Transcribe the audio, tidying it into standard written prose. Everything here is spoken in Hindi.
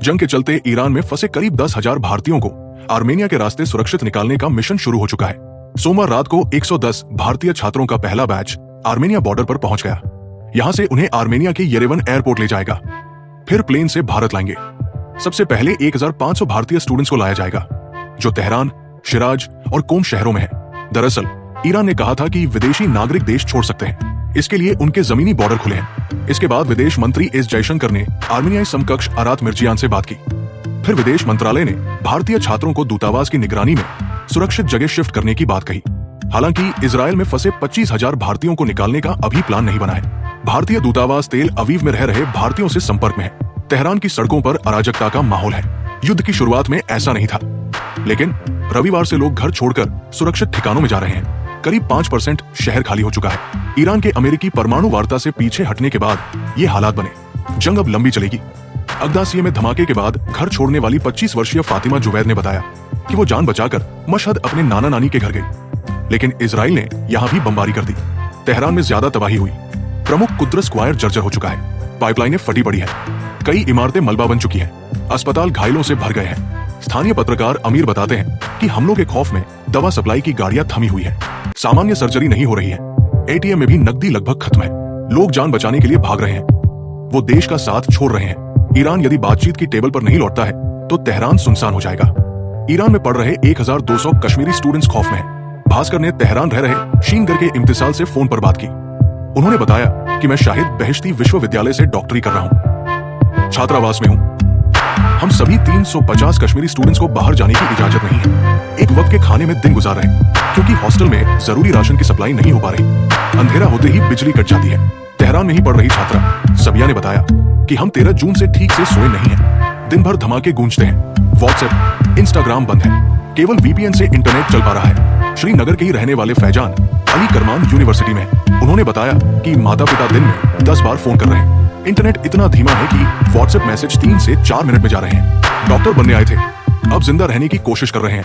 जंग के चलते ईरान में फंसे करीब 10,000 भारतीयों को आर्मेनिया के रास्ते सुरक्षित निकालने का मिशन शुरू हो चुका है। सोमवार रात को 110 भारतीय छात्रों का पहला बैच आर्मेनिया बॉर्डर पर पहुंच गया। यहां से उन्हें आर्मेनिया के येरेवन एयरपोर्ट ले जाएगा, फिर प्लेन से भारत लाएंगे। सबसे पहले 1,500 भारतीय स्टूडेंट्स को लाया जाएगा, जो तेहरान, शिराज और कोम शहरों में है। दरअसल ईरान ने कहा था कि विदेशी नागरिक देश छोड़ सकते हैं, इसके लिए उनके जमीनी बॉर्डर खुले हैं। इसके बाद विदेश मंत्री एस जयशंकर ने आर्मेनियाई समकक्ष आरात मिर्जियान से बात की। फिर विदेश मंत्रालय ने भारतीय छात्रों को दूतावास की निगरानी में सुरक्षित जगह शिफ्ट करने की बात कही। हालांकि इजराइल में फंसे 25,000 भारतीयों को निकालने का अभी प्लान नहीं बना है। भारतीय दूतावास तेल अवीव में रह रहे भारतीयों से संपर्क में है। तेहरान की सड़कों पर अराजकता का माहौल है। युद्ध की शुरुआत में ऐसा नहीं था, लेकिन रविवार से लोग घर छोड़कर सुरक्षित ठिकानों में जा रहे हैं। करीब 5% शहर खाली हो चुका है। ईरान के अमेरिकी परमाणु वार्ता से पीछे हटने के बाद ये हालात बने। जंग अब लंबी चलेगी। अगदासिया में धमाके के बाद घर छोड़ने वाली 25 वर्षीय फातिमा जुवैद ने बताया कि वो जान बचाकर मशहद अपने नाना नानी के घर गई, लेकिन इजराइल ने यहाँ भी बमबारी कर दी। तेहरान में ज्यादा तबाही हुई। प्रमुख कुद्रस स्क्वायर जर्जर हो चुका है। पाइपलाइनें फटी पड़ी है। कई इमारतें मलबा बन चुकी हैं। अस्पताल घायलों से भर गए हैं। स्थानीय पत्रकार अमीर बताते हैं कि हमलों के खौफ में दवा सप्लाई की गाड़ियां थमी हुई है। सामान्य सर्जरी नहीं हो रही है। एटीएम में भी नकदी लगभग खत्म है। लोग जान बचाने के लिए भाग रहे हैं। वो देश का साथ छोड़ रहे हैं। ईरान यदि बातचीत की टेबल पर नहीं लौटता है तो तेहरान सुनसान हो जाएगा। ईरान में पढ़ रहे 1,200 कश्मीरी स्टूडेंट्स खौफ में हैं। भास्कर ने तेहरान रह रहे शीनगर के इम्तिसाल से फोन पर बात की। उन्होंने बताया कि मैं शाहिद बेहश्ती विश्वविद्यालय से डॉक्टरी कर रहा हूँ। छात्रावास में हूँ। हम सभी 350 कश्मीरी स्टूडेंट्स को बाहर जाने की इजाजत नहीं है। एक वक्त के खाने में दिन गुजार रहे हैं, क्योंकि हॉस्टल में जरूरी राशन की सप्लाई नहीं हो पा रही। अंधेरा होते ही बिजली कट जाती है। तेहरान में ही पढ़ रही छात्रा सबिया ने बताया कि हम 13 जून से ठीक से सोए नहीं हैं। दिन भर धमाके गूंजते हैं। व्हाट्सएप, इंस्टाग्राम बंद है। केवल वीपीएन से इंटरनेट चल पा रहा है। श्रीनगर के ही रहने वाले फैजान अली करमान यूनिवर्सिटी में। उन्होंने बताया कि माता पिता दिन में 10 बार फोन कर रहे हैं। इंटरनेट इतना धीमा है कि व्हाट्सएप मैसेज 3 से 4 मिनट में जा रहे हैं। डॉक्टर बनने आए थे, अब जिंदा रहने की कोशिश कर रहे हैं।